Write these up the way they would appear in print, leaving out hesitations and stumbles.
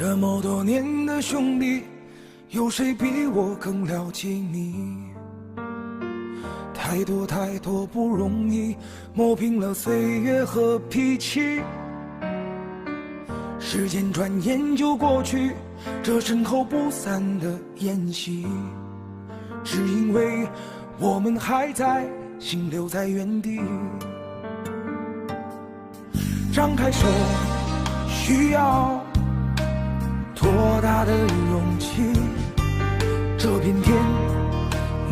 这么多年的兄弟，有谁比我更了解你？太多太多不容易，磨平了岁月和脾气。时间转眼就过去，这身后不散的宴席，只因为我们还在，心留在原地。张开手，需要多大的勇气？这片天，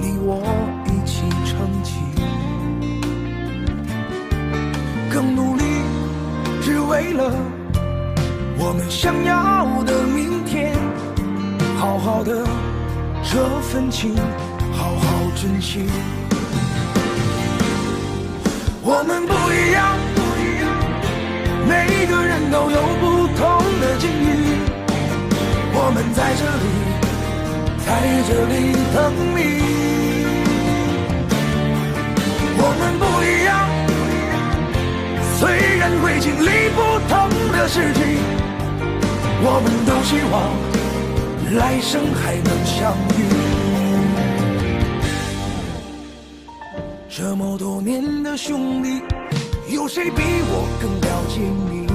你我一起撑起，更努力，只为了我们想要的明天。好好的这份情，好好珍惜。我们不一样，每个人都有不同的境遇。我们在这里等你。我们不一样，虽然会经历不同的事情，我们都希望来生还能相遇。这么多年的兄弟，有谁比我更了解你？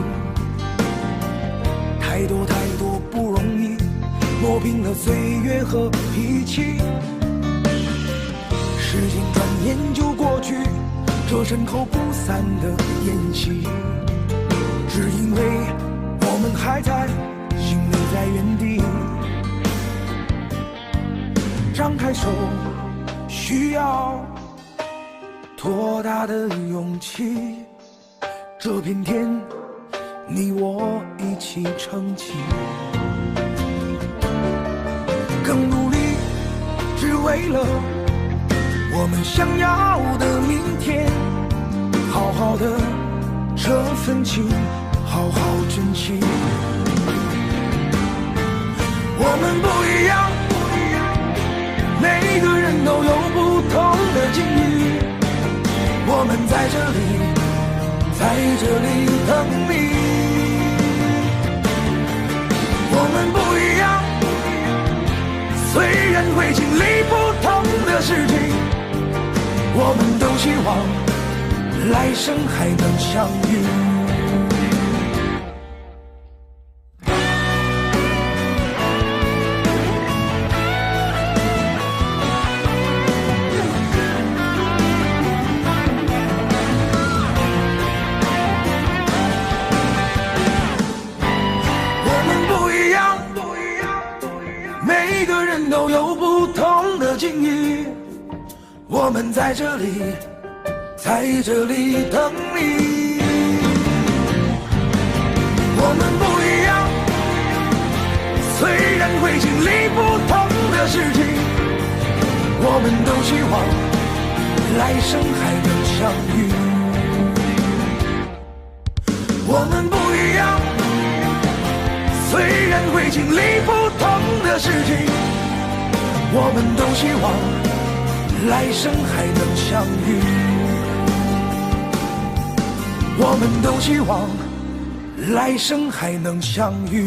太多太多不容易，磨平了岁月和脾气。时间转眼就过去，这身后不散的宴席，只因为我们还在，心留在原地。张开手，需要多大的勇气？这片天，你我一起撑起，更努力，只为了我们想要的明天。好好的这份情，好好珍惜。我们不一样，每个人都有不同的境遇。我们在这里等你。我们不一样，虽然会经历不同的事情，我们都希望来生还能相遇。每个人都有不同的境遇，我们在这里等你。我们不一样，虽然会经历不同的事情，我们都希望来生还能相遇。我们不一样，虽然会经历不同的事情，我们都希望来生还能相遇。我们都希望来生还能相遇。